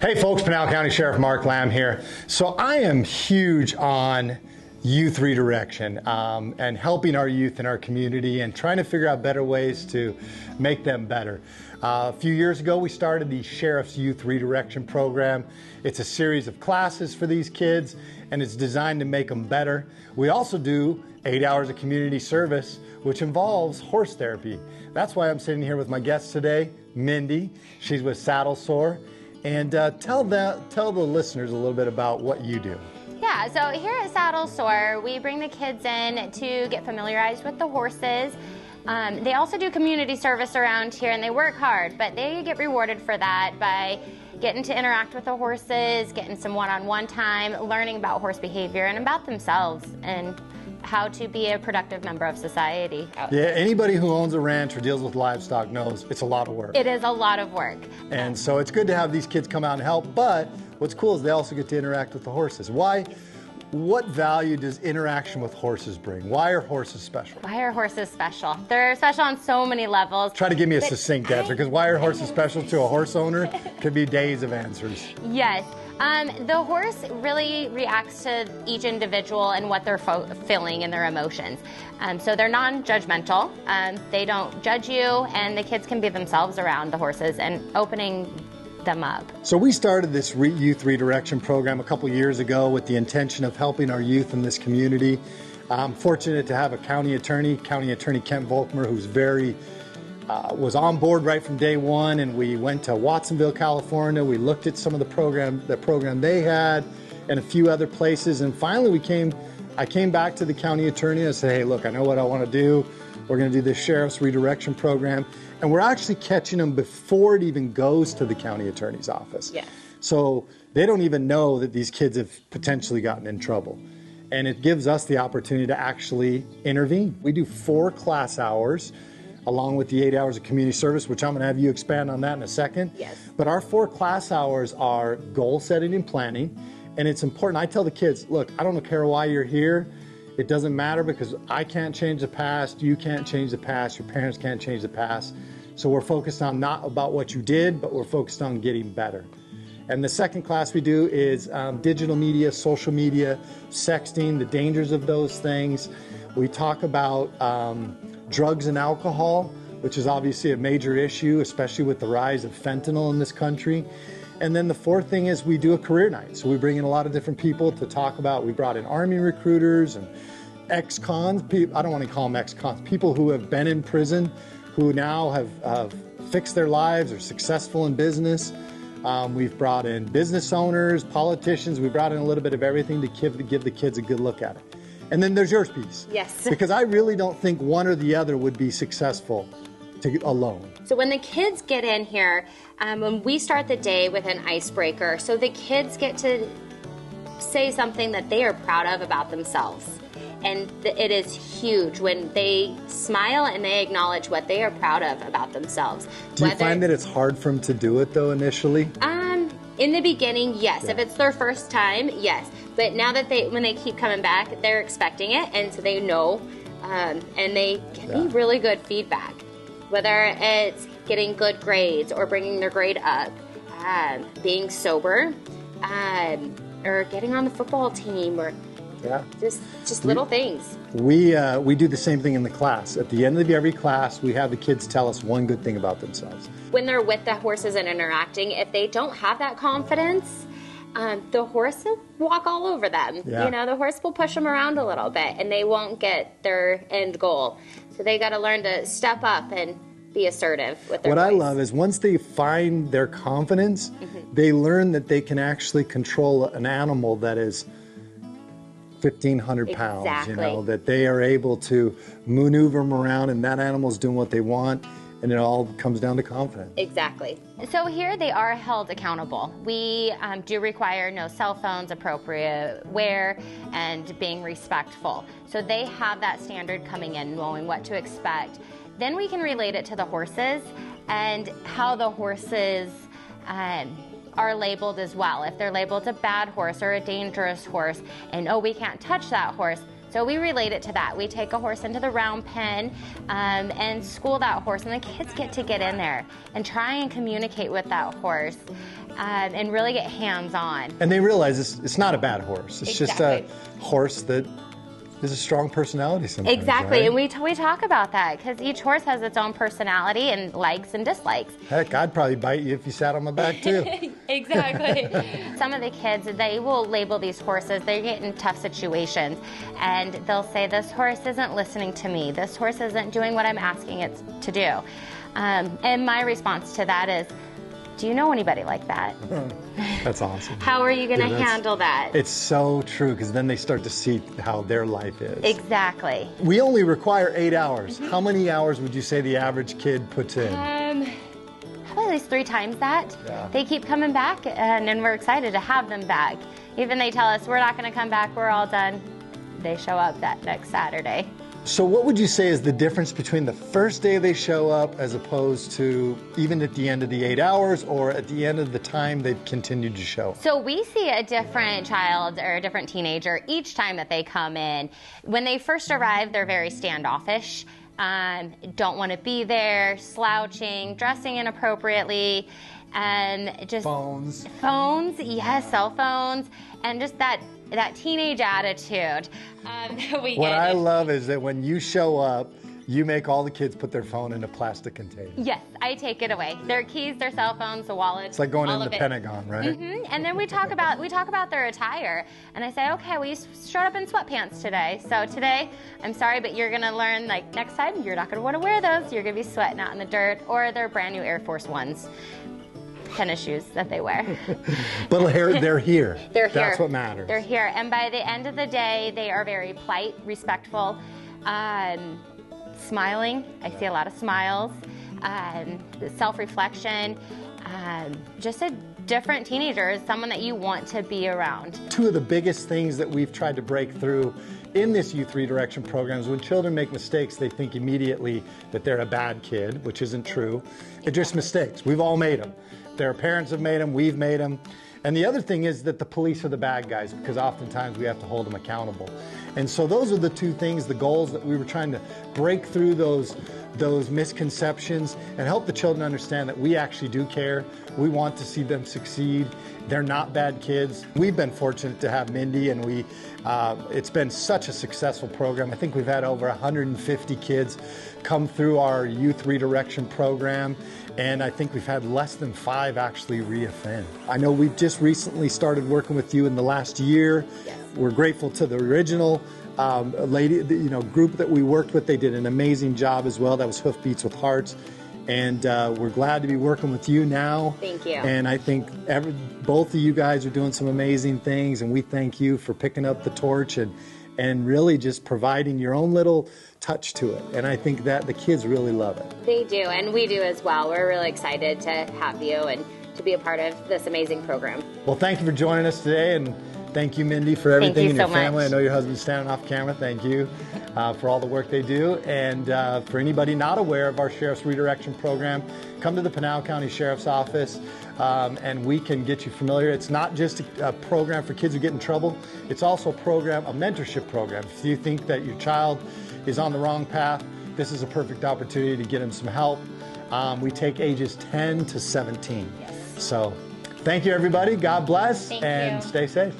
Hey folks, Pinal County Sheriff Mark Lamb here. So I am huge on youth redirection and helping our youth in our community and trying to figure out better ways to make them better. A few years ago we started the Sheriff's Youth Redirection Program. It's a series of classes for these kids and it's designed to make them better. We also do 8 hours of community service, which involves horse therapy. That's why I'm sitting here with my guest today, Mindy. She's with Saddle Sore. And tell the listeners a little bit about what you do. Yeah, so here at Saddle Sore, we bring the kids in to get familiarized with the horses. They also do community service around here, and they work hard, but they get rewarded for that by getting to interact with the horses, getting some one-on-one time, learning about horse behavior and about themselves, and how to be a productive member of society. Yeah, anybody who owns a ranch or deals with livestock knows it's a lot of work. It is a lot of work. And so it's good to have these kids come out and help, but what's cool is they also get to interact with the horses. What value does interaction with horses bring? Why are horses special? Why are horses special? They're special on so many levels. Try to give me a succinct answer, because why are horses special to a horse owner could be days of answers. Yes. The horse really reacts to each individual and what they're feeling and their emotions. So they're non-judgmental. They don't judge you, and the kids can be themselves around the horses and opening them up. So we started this youth redirection program a couple years ago with the intention of helping our youth in this community. I'm fortunate to have a County Attorney Kent Volkmer, who's was on board right from day one, and we went to Watsonville, California. We looked at some of the program they had and a few other places, and finally I came back to the County Attorney and said, hey, look, I know what I want to do. We're going to do this Sheriff's Redirection Program, and we're actually catching them before it even goes to the County Attorney's office. Yeah. So they don't even know that these kids have potentially gotten in trouble. And it gives us the opportunity to actually intervene. We do 4 class hours along with the 8 hours of community service, which I'm going to have you expand on that in a second. Yes. But our 4 class hours are goal setting and planning. And it's important. I tell the kids, look, I don't care why you're here. It doesn't matter, because I can't change the past, you can't change the past, your parents can't change the past. So we're focused on not about what you did, but we're focused on getting better. And the second class we do is digital media, social media, sexting, the dangers of those things. We talk about drugs and alcohol, which is obviously a major issue, especially with the rise of fentanyl in this country. And then the 4th thing is we do a career night. So we bring in a lot of different people to talk about. We brought in Army recruiters and ex-cons. I don't want to call them ex-cons. People who have been in prison, who now have fixed their lives, are successful in business. We've brought in business owners, politicians. We brought in a little bit of everything to give the kids a good look at it. And then there's yours piece. Yes. Because I really don't think one or the other would be successful alone. So when the kids get in here, when we start the day with an icebreaker, so the kids get to say something that they are proud of about themselves. And it is huge when they smile and they acknowledge what they are proud of about themselves. Do you find that it's hard for them to do it, though, initially? In the beginning, yes. Yeah. If it's their first time, yes. But now that when they keep coming back, they're expecting it, and so they know, and they give me really good feedback. Whether it's getting good grades or bringing their grade up, being sober, or getting on the football team, or just little things. We do the same thing in the class. At the end of every class, we have the kids tell us one good thing about themselves. When they're with the horses and interacting, if they don't have that confidence, the horse will walk all over them. Yeah. You know, the horse will push them around a little bit, and they won't get their end goal. So they got to learn to step up and be assertive with their voice. I love is once they find their confidence, they learn that they can actually control an animal that is 1,500 pounds. Exactly. You know, that they are able to maneuver them around, and that animal's doing what they want. And it all comes down to confidence. Exactly. So here they are held accountable. We do require no cell phones, appropriate wear, and being respectful. So they have that standard coming in, knowing what to expect. Then we can relate it to the horses and how the horses are labeled as well. If they're labeled a bad horse or a dangerous horse, and oh, we can't touch that horse. So we relate it to that. We take a horse into the round pen and school that horse, and the kids get to get in there and try and communicate with that horse and really get hands-on. And they realize it's not a bad horse. It's just a horse that is a strong personality sometimes. Exactly, right? and we talk about that because each horse has its own personality and likes and dislikes. Heck, I'd probably bite you if you sat on my back too. Exactly. Some of the kids, they will label these horses, they get in tough situations, and they'll say, this horse isn't listening to me, this horse isn't doing what I'm asking it to do. And my response to that is, do you know anybody like that? That's awesome. How are you going to handle that? It's so true, because then they start to see how their life is. Exactly. We only require 8 hours. How many hours would you say the average kid puts in? Probably at least 3 times that. Yeah. They keep coming back, and we're excited to have them back. Even they tell us, we're not going to come back, we're all done. They show up that next Saturday. So what would you say is the difference between the first day they show up as opposed to even at the end of the 8 hours or at the end of the time they've continued to show up? So we see a different child or a different teenager each time that they come in. When they first arrive, they're very standoffish, don't want to be there, slouching, dressing inappropriately, and just... Phones, yes, cell phones, and just that teenage attitude. What I love is that when you show up, you make all the kids put their phone in a plastic container. Yes, I take it away. Their keys, their cell phones, the wallets. It's like going in the Pentagon, right? Mm-hmm. And then we talk about their attire, and I say, okay, well, you showed up in sweatpants today, so today, I'm sorry, but you're gonna learn, like, next time you're not gonna want to wear those. You're gonna be sweating out in the dirt, or they're brand new Air Force Ones. Tennis shoes that they wear. But they're here. They're here. That's what matters. They're here. And by the end of the day, they are very polite, respectful, smiling. I see a lot of smiles, self-reflection, just a different teenager, someone that you want to be around. Two of the biggest things that we've tried to break through in this youth redirection program is when children make mistakes, they think immediately that they're a bad kid, which isn't true. They're just mistakes. We've all made them. Their parents have made them, we've made them. And the other thing is that the police are the bad guys, because oftentimes we have to hold them accountable. And so those are the two things, the goals that we were trying to break through those misconceptions and help the children understand that we actually do care. We want to see them succeed. They're not bad kids. We've been fortunate to have Mindy, and it's been such a successful program. I think we've had over 150 kids come through our youth redirection program, and I think we've had less than 5 actually reoffend. I know we've just recently started working with you in the last year. Yes. We're grateful to the original group that we worked with. They did an amazing job as well. That was Hoofbeats with Hearts. And we're glad to be working with you now. Thank you. And I think both of you guys are doing some amazing things, and we thank you for picking up the torch and really just providing your own little touch to it. And I think that the kids really love it. They do, and we do as well. We're really excited to have you and to be a part of this amazing program. Well, thank you for joining us today, and thank you, Mindy, for everything, and your family. Much. I know your husband's standing off camera. Thank you for all the work they do. And for anybody not aware of our Sheriff's Redirection Program, come to the Pinal County Sheriff's Office, and we can get you familiar. It's not just a program for kids who get in trouble. It's also a mentorship program. If you think that your child is on the wrong path, this is a perfect opportunity to get them some help. We take ages 10 to 17. Yes. So thank you, everybody. God bless, Thank and you. stay safe.